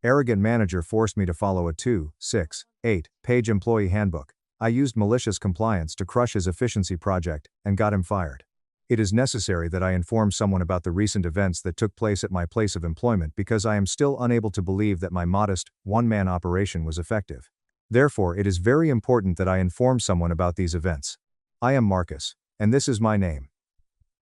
Arrogant manager forced me to follow a 8-page employee handbook. I used malicious compliance to crush his efficiency project and got him fired. It is necessary that I inform someone about the recent events that took place at my place of employment because I am still unable to believe that my modest, one-man operation was effective. Therefore, it is very important that I inform someone about these events. I am Marcus, and this is my name.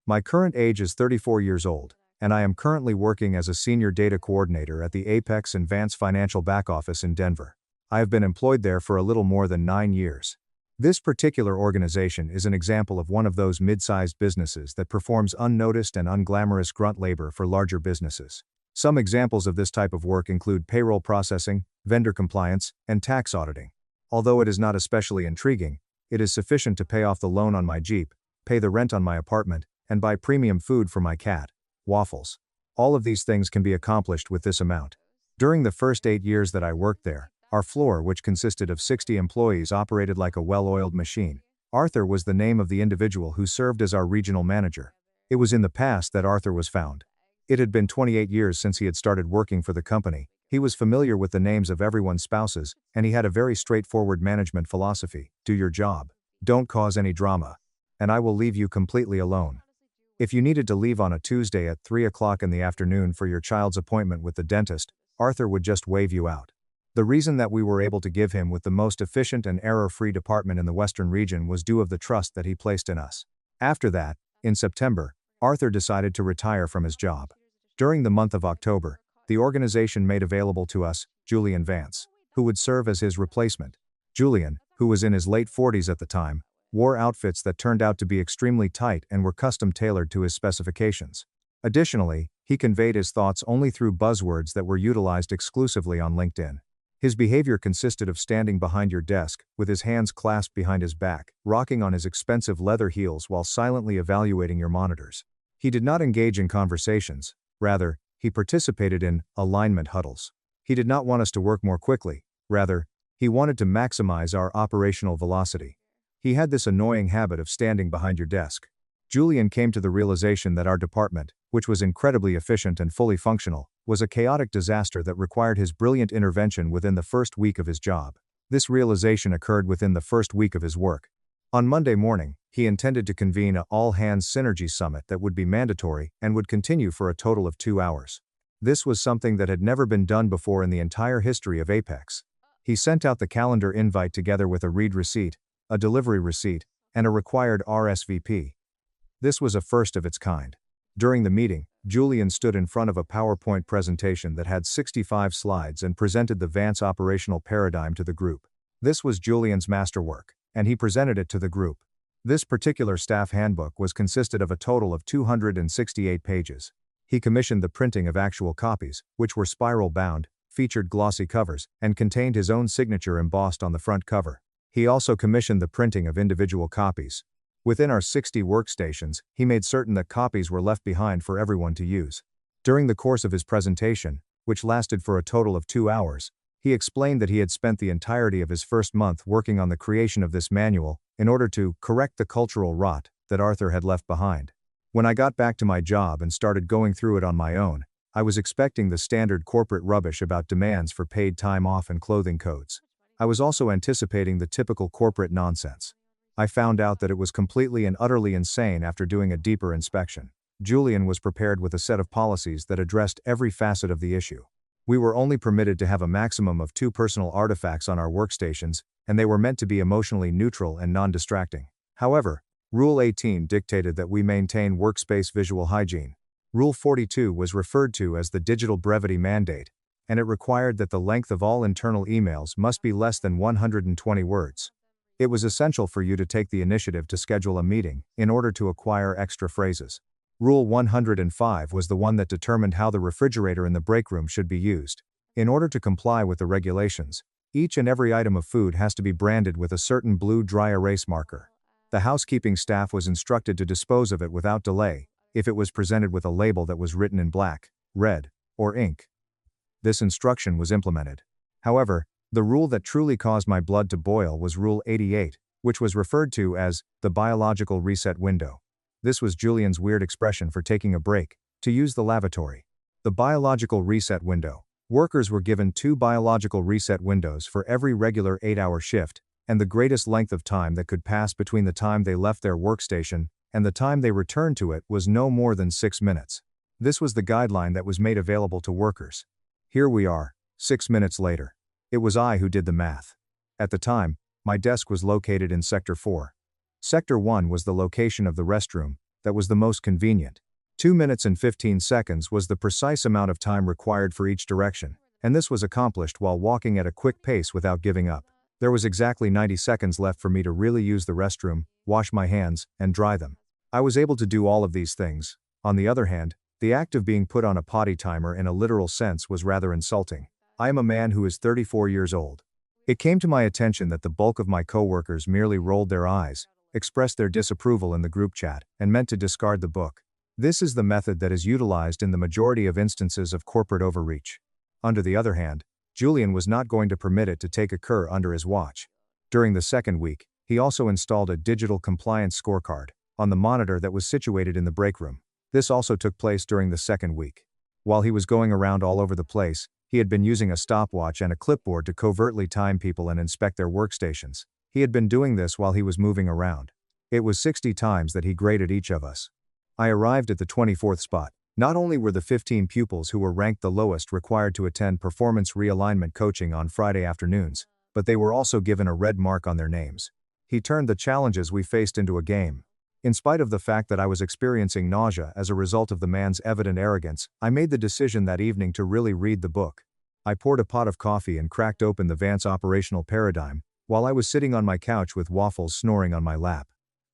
My current age is 34 years old, and I am currently working as a senior data coordinator at the Apex and Vance Financial back office in Denver. I have been employed there for a little more than 9 years. This particular organization is an example of one of those mid-sized businesses that performs unnoticed and unglamorous grunt labor for larger businesses. Some examples of this type of work include payroll processing, vendor compliance, and tax auditing. Although it is not especially intriguing, it is sufficient to pay off the loan on my Jeep, pay the rent on my apartment, and buy premium food for my cat, Waffles. All of these things can be accomplished with this amount. During the first 8 years that I worked there, our floor, which consisted of 60 employees, operated like a well-oiled machine. Arthur was the name of the individual who served as our regional manager. It was in the past that Arthur was found. It had been 28 years since he had started working for the company. He was familiar with the names of everyone's spouses, and he had a very straightforward management philosophy: do your job, don't cause any drama, and I will leave you completely alone. If you needed to leave on a Tuesday at 3 o'clock in the afternoon for your child's appointment with the dentist, Arthur would just wave you out. The reason that we were able to give him with the most efficient and error-free department in the Western region was due of the trust that he placed in us. After that, in September, Arthur decided to retire from his job. During the month of October, the organization made available to us Julian Vance, who would serve as his replacement. Julian, who was in his late 40s at the time, wore outfits that turned out to be extremely tight and were custom-tailored to his specifications. Additionally, he conveyed his thoughts only through buzzwords that were utilized exclusively on LinkedIn. His behavior consisted of standing behind your desk, with his hands clasped behind his back, rocking on his expensive leather heels while silently evaluating your monitors. He did not engage in conversations, rather, he participated in alignment huddles. He did not want us to work more quickly, rather, he wanted to maximize our operational velocity. He had this annoying habit of standing behind your desk. Julian came to the realization that our department, which was incredibly efficient and fully functional, was a chaotic disaster that required his brilliant intervention within the first week of his job. This realization occurred within the first week of his work. On Monday morning, he intended to convene an all-hands synergy summit that would be mandatory and would continue for a total of 2 hours. This was something that had never been done before in the entire history of Apex. He sent out the calendar invite together with a read receipt, a delivery receipt, and a required RSVP. This was a first of its kind. During the meeting, Julian stood in front of a PowerPoint presentation that had 65 slides and presented the Vance operational paradigm to the group. This was Julian's masterwork, and he presented it to the group. This particular staff handbook was consisted of a total of 268 pages. He commissioned the printing of actual copies, which were spiral-bound, featured glossy covers, and contained his own signature embossed on the front cover. He also commissioned the printing of individual copies. Within our 60 workstations, he made certain that copies were left behind for everyone to use. During the course of his presentation, which lasted for a total of 2 hours, he explained that he had spent the entirety of his first month working on the creation of this manual in order to correct the cultural rot that Arthur had left behind. When I got back to my job and started going through it on my own, I was expecting the standard corporate rubbish about demands for paid time off and clothing codes. I was also anticipating the typical corporate nonsense. I found out that it was completely and utterly insane after doing a deeper inspection. Julian was prepared with a set of policies that addressed every facet of the issue. We were only permitted to have a maximum of 2 personal artifacts on our workstations, and they were meant to be emotionally neutral and non-distracting. However, Rule 18 dictated that we maintain workspace visual hygiene. Rule 42 was referred to as the digital brevity mandate, and it required that the length of all internal emails must be less than 120 words. It was essential for you to take the initiative to schedule a meeting in order to acquire extra phrases. Rule 105 was the one that determined how the refrigerator in the break room should be used. In order to comply with the regulations, each and every item of food has to be branded with a certain blue dry erase marker. The housekeeping staff was instructed to dispose of it without delay, if it was presented with a label that was written in black, red, or ink. This instruction was implemented. However, the rule that truly caused my blood to boil was Rule 88, which was referred to as the biological reset window. This was Julian's weird expression for taking a break, to use the lavatory. The biological reset window, Workers were given 2 biological reset windows for every regular 8-hour shift, and the greatest length of time that could pass between the time they left their workstation and the time they returned to it was no more than 6 minutes. This was the guideline that was made available to workers. Here we are, 6 minutes later. It was I who did the math. At the time, my desk was located in Sector 4. Sector 1 was the location of the restroom that was the most convenient. 2 minutes and 15 seconds was the precise amount of time required for each direction, and this was accomplished while walking at a quick pace without giving up. There was exactly 90 seconds left for me to really use the restroom, wash my hands, and dry them. I was able to do all of these things. On the other hand, the act of being put on a potty timer in a literal sense was rather insulting. I am a man who is 34 years old. It came to my attention that the bulk of my coworkers merely rolled their eyes, expressed their disapproval in the group chat, and meant to discard the book. This is the method that is utilized in the majority of instances of corporate overreach. On the other hand, Julian was not going to permit it to occur under his watch. During the second week, he also installed a digital compliance scorecard on the monitor that was situated in the break room. This also took place during the second week. While he was going around all over the place, he had been using a stopwatch and a clipboard to covertly time people and inspect their workstations. He had been doing this while he was moving around. It was 60 times that he graded each of us. I arrived at the 24th spot. Not only were the 15 pupils who were ranked the lowest required to attend performance realignment coaching on Friday afternoons, but they were also given a red mark on their names. He turned the challenges we faced into a game. In spite of the fact that I was experiencing nausea as a result of the man's evident arrogance, I made the decision that evening to really read the book. I poured a pot of coffee and cracked open the Vance operational paradigm, while I was sitting on my couch with waffles snoring on my lap.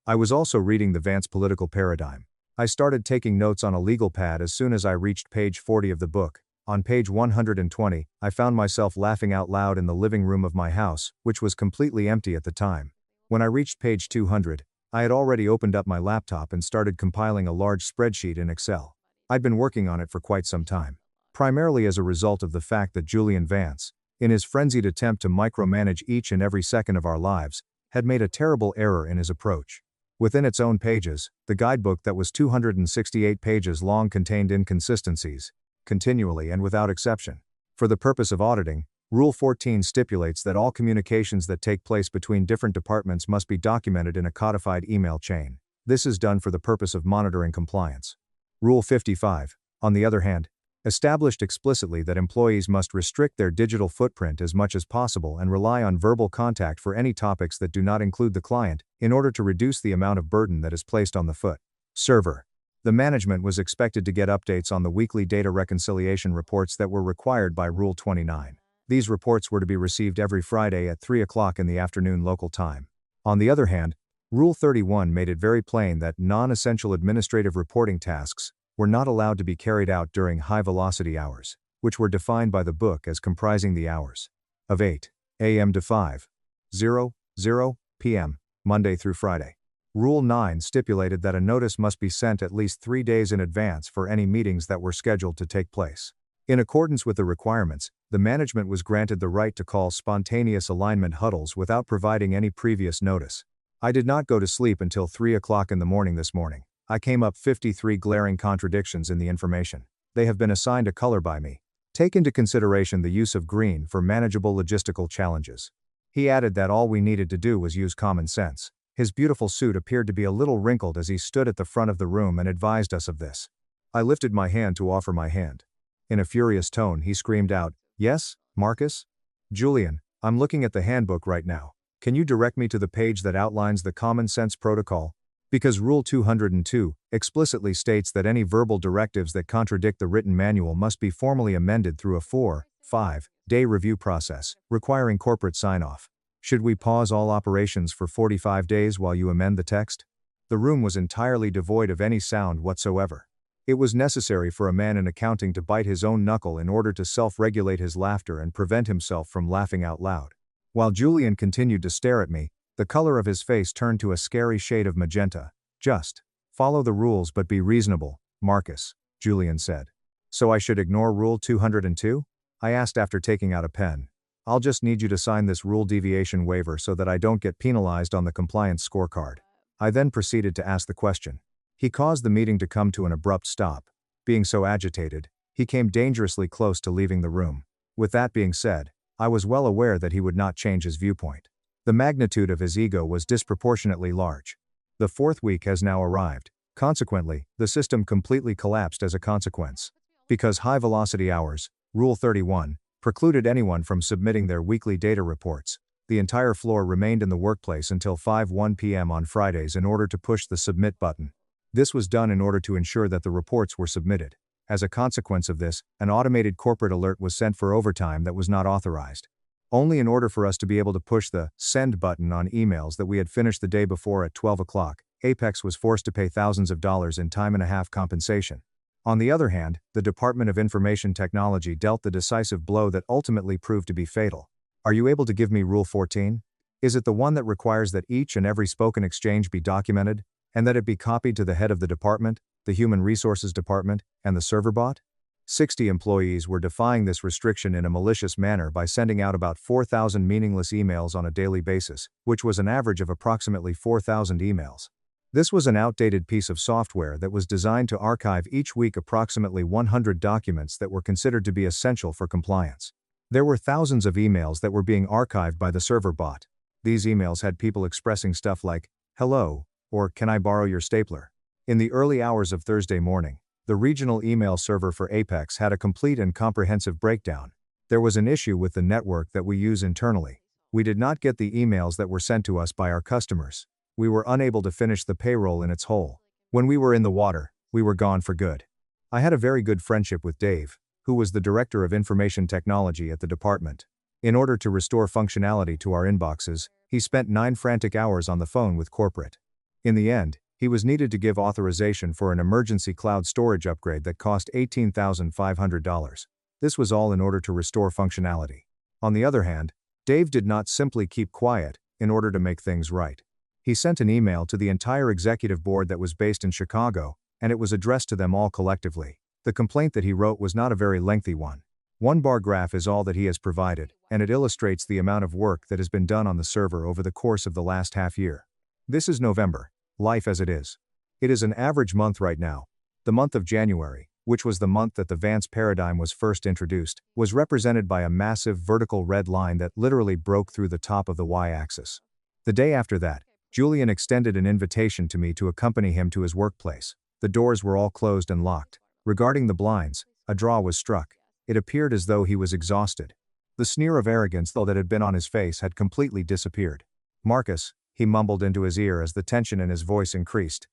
I was also reading the Vance political paradigm. I started taking notes on a legal pad as soon as I reached page 40 of the book. On page 120, I found myself laughing out loud in the living room of my house, which was completely empty at the time. When I reached page 200, I had already opened up my laptop and started compiling a large spreadsheet in Excel. I'd been working on it for quite some time, primarily as a result of the fact that Julian Vance, in his frenzied attempt to micromanage each and every second of our lives, had made a terrible error in his approach. Within its own pages, the guidebook that was 268 pages long contained inconsistencies, continually and without exception. For the purpose of auditing, Rule 14 stipulates that all communications that take place between different departments must be documented in a codified email chain. This is done for the purpose of monitoring compliance. Rule 55, on the other hand, established explicitly that employees must restrict their digital footprint as much as possible and rely on verbal contact for any topics that do not include the client, in order to reduce the amount of burden that is placed on the server. The management was expected to get updates on the weekly data reconciliation reports that were required by Rule 29. These reports were to be received every Friday at 3 o'clock in the afternoon local time. On the other hand, Rule 31 made it very plain that non-essential administrative reporting tasks were not allowed to be carried out during high-velocity hours, which were defined by the book as comprising the hours of 8 a.m. to 5:00 p.m., Monday through Friday. Rule 9 stipulated that a notice must be sent at least 3 days in advance for any meetings that were scheduled to take place. In accordance with the requirements, the management was granted the right to call spontaneous alignment huddles without providing any previous notice. I did not go to sleep until 3 o'clock in the morning this morning. I came up 53 glaring contradictions in the information. They have been assigned a color by me. Take into consideration the use of green for manageable logistical challenges. He added that all we needed to do was use common sense. His beautiful suit appeared to be a little wrinkled as he stood at the front of the room and advised us of this. I lifted my hand to offer my hand. In a furious tone, he screamed out, "Yes, Marcus? Julian, I'm looking at the handbook right now. Can you direct me to the page that outlines the common sense protocol? Because Rule 202 explicitly states that any verbal directives that contradict the written manual must be formally amended through a 4-5-day review process, requiring corporate sign-off. Should we pause all operations for 45 days while you amend the text?" The room was entirely devoid of any sound whatsoever. It was necessary for a man in accounting to bite his own knuckle in order to self-regulate his laughter and prevent himself from laughing out loud. While Julian continued to stare at me, the color of his face turned to a scary shade of magenta. "Just follow the rules but be reasonable, Marcus," Julian said. "So I should ignore Rule 202? I asked after taking out a pen. "I'll just need you to sign this rule deviation waiver so that I don't get penalized on the compliance scorecard." I then proceeded to ask the question. He caused the meeting to come to an abrupt stop. Being so agitated, he came dangerously close to leaving the room. With that being said, I was well aware that he would not change his viewpoint. The magnitude of his ego was disproportionately large. The fourth week has now arrived. Consequently, the system completely collapsed as a consequence. Because high-velocity hours, Rule 31, precluded anyone from submitting their weekly data reports, the entire floor remained in the workplace until 5:01 p.m. on Fridays in order to push the submit button. This was done in order to ensure that the reports were submitted. As a consequence of this, an automated corporate alert was sent for overtime that was not authorized. Only in order for us to be able to push the send button on emails that we had finished the day before at 12 o'clock, Apex was forced to pay thousands of dollars in time-and-a-half compensation. On the other hand, the Department of Information Technology dealt the decisive blow that ultimately proved to be fatal. Are you able to give me Rule 14? Is it the one that requires that each and every spoken exchange be documented, and that it be copied to the head of the department, the Human Resources Department, and the server bot? 60 employees were defying this restriction in a malicious manner by sending out about 4,000 meaningless emails on a daily basis, which was an average of approximately 4,000 emails. This was an outdated piece of software that was designed to archive each week approximately 100 documents that were considered to be essential for compliance. There were thousands of emails that were being archived by the server bot. These emails had people expressing stuff like, "Hello," or "Can I borrow your stapler?" In the early hours of Thursday morning, the regional email server for Apex had a complete and comprehensive breakdown. There was an issue with the network that we use internally. We did not get the emails that were sent to us by our customers. We were unable to finish the payroll in its whole. When we were in the water, we were gone for good. I had a very good friendship with Dave, who was the Director of Information Technology at the department. In order to restore functionality to our inboxes, he spent 9 frantic hours on the phone with corporate. In the end, he was needed to give authorization for an emergency cloud storage upgrade that cost $18,500. This was all in order to restore functionality. On the other hand, Dave did not simply keep quiet in order to make things right. He sent an email to the entire executive board that was based in Chicago, and it was addressed to them all collectively. The complaint that he wrote was not a very lengthy one. One bar graph is all that he has provided, and it illustrates the amount of work that has been done on the server over the course of the last half year. This is November. Life as it is. It is an average month right now. The month of January, which was the month that the Vance paradigm was first introduced, was represented by a massive vertical red line that literally broke through the top of the y-axis. The day after that, Julian extended an invitation to me to accompany him to his workplace. The doors were all closed and locked. Regarding the blinds, a draw was struck. It appeared as though he was exhausted. The sneer of arrogance that had been on his face had completely disappeared. "Marcus," he mumbled into his ear as the tension in his voice increased.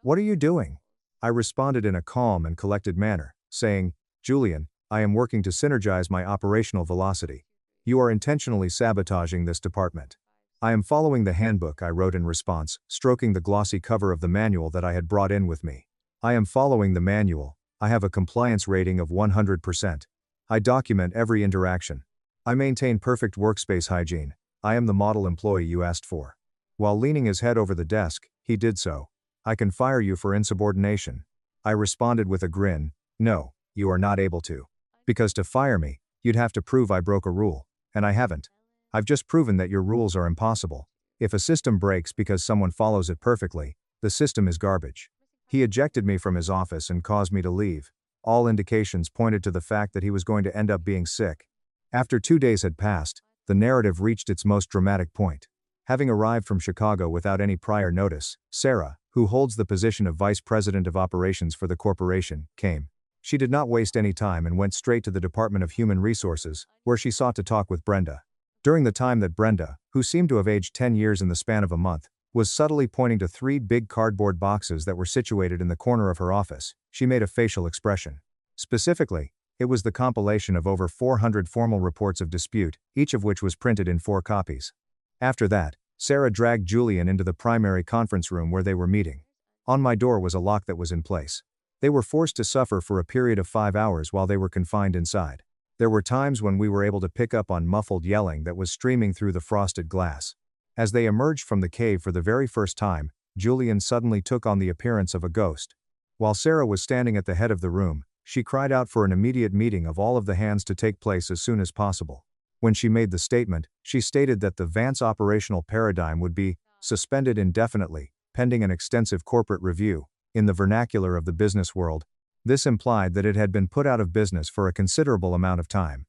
"What are you doing?" I responded in a calm and collected manner, saying, "Julian, I am working to synergize my operational velocity. You are intentionally sabotaging this department." "I am following the handbook," I wrote in response, stroking the glossy cover of the manual that I had brought in with me. "I am following the manual. I have a compliance rating of 100%. I document every interaction. I maintain perfect workspace hygiene. I am the model employee you asked for." While leaning his head over the desk, he did so. "I can fire you for insubordination." I responded with a grin, "No, you are not able to. Because to fire me, you'd have to prove I broke a rule, and I haven't. I've just proven that your rules are impossible. If a system breaks because someone follows it perfectly, the system is garbage." He ejected me from his office and caused me to leave. All indications pointed to the fact that he was going to end up being sick. After 2 days had passed, the narrative reached its most dramatic point. Having arrived from Chicago without any prior notice, Sarah, who holds the position of Vice President of Operations for the corporation, came. She did not waste any time and went straight to the Department of Human Resources, where she sought to talk with Brenda. During the time that Brenda, who seemed to have aged 10 years in the span of a month, was subtly pointing to 3 big cardboard boxes that were situated in the corner of her office, she made a facial expression. Specifically, it was the compilation of over 400 formal reports of dispute, each of which was printed in 4 copies. After that, Sarah dragged Julian into the primary conference room where they were meeting. On my door was a lock that was in place. They were forced to suffer for a period of 5 hours while they were confined inside. There were times when we were able to pick up on muffled yelling that was streaming through the frosted glass. As they emerged from the cave for the very first time, Julian suddenly took on the appearance of a ghost. While Sarah was standing at the head of the room, she cried out for an immediate meeting of all of the hands to take place as soon as possible. When she made the statement, she stated that the Vance operational paradigm would be suspended indefinitely, pending an extensive corporate review. In the vernacular of the business world, this implied that it had been put out of business for a considerable amount of time.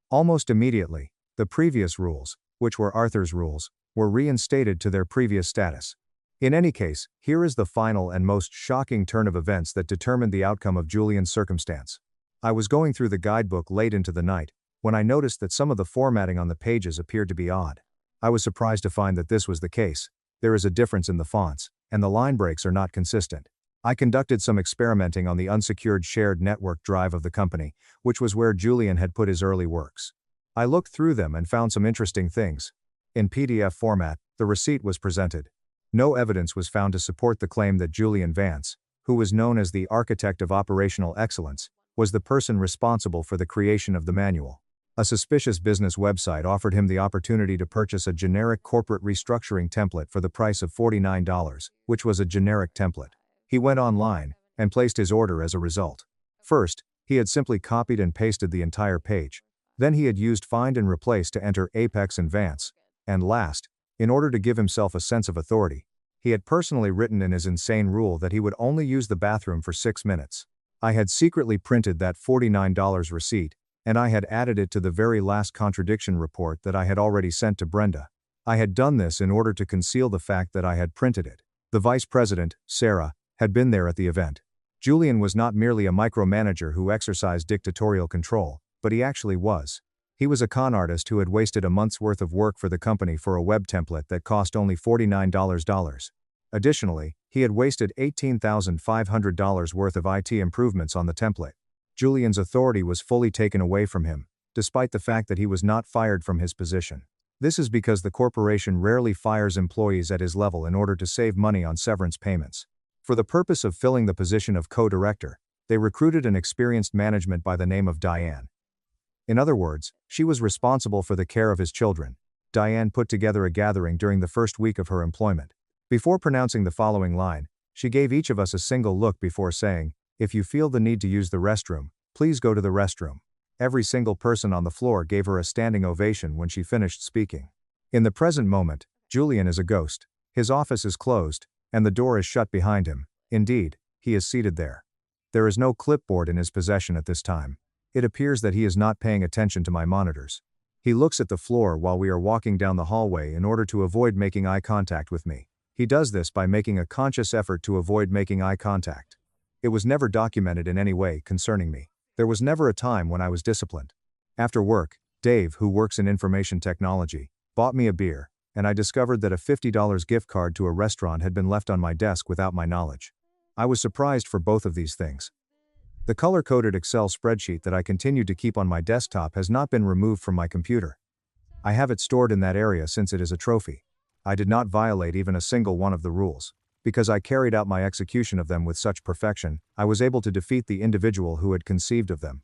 Almost immediately, the previous rules, which were Arthur's rules, were reinstated to their previous status. In any case, here is the final and most shocking turn of events that determined the outcome of Julian's circumstance. I was going through the guidebook late into the night, when I noticed that some of the formatting on the pages appeared to be odd. I was surprised to find that this was the case. There is a difference in the fonts, and the line breaks are not consistent. I conducted some experimenting on the unsecured shared network drive of the company, which was where Julian had put his early works. I looked through them and found some interesting things. In PDF format, the receipt was presented. No evidence was found to support the claim that Julian Vance, who was known as the architect of operational excellence, was the person responsible for the creation of the manual. A suspicious business website offered him the opportunity to purchase a generic corporate restructuring template for the price of $49, which was a generic template. He went online and placed his order as a result. First, he had simply copied and pasted the entire page. Then he had used find and replace to enter Apex and Vance. And last, in order to give himself a sense of authority, he had personally written in his insane rule that he would only use the bathroom for 6 minutes. I had secretly printed that $49 receipt, and I had added it to the very last contradiction report that I had already sent to Brenda. I had done this in order to conceal the fact that I had printed it. The vice president, Sarah, had been there at the event. Julian was not merely a micromanager who exercised dictatorial control, but he actually was. He was a con artist who had wasted a month's worth of work for the company for a web template that cost only $49. Additionally, he had wasted $18,500 worth of IT improvements on the template. Julian's authority was fully taken away from him, despite the fact that he was not fired from his position. This is because the corporation rarely fires employees at his level in order to save money on severance payments. For the purpose of filling the position of co-director, they recruited an experienced management by the name of Diane. In other words, she was responsible for the care of his children. Diane put together a gathering during the first week of her employment. Before pronouncing the following line, she gave each of us a single look before saying, "If you feel the need to use the restroom, please go to the restroom." Every single person on the floor gave her a standing ovation when she finished speaking. In the present moment, Julian is a ghost. His office is closed, and the door is shut behind him. Indeed, he is seated there. There is no clipboard in his possession at this time. It appears that he is not paying attention to my monitors. He looks at the floor while we are walking down the hallway in order to avoid making eye contact with me. He does this by making a conscious effort to avoid making eye contact. It was never documented in any way concerning me. There was never a time when I was disciplined. After work, Dave, who works in information technology, bought me a beer, and I discovered that a $50 gift card to a restaurant had been left on my desk without my knowledge. I was surprised for both of these things. The color-coded Excel spreadsheet that I continued to keep on my desktop has not been removed from my computer. I have it stored in that area since it is a trophy. I did not violate even a single one of the rules. Because I carried out my execution of them with such perfection, I was able to defeat the individual who had conceived of them.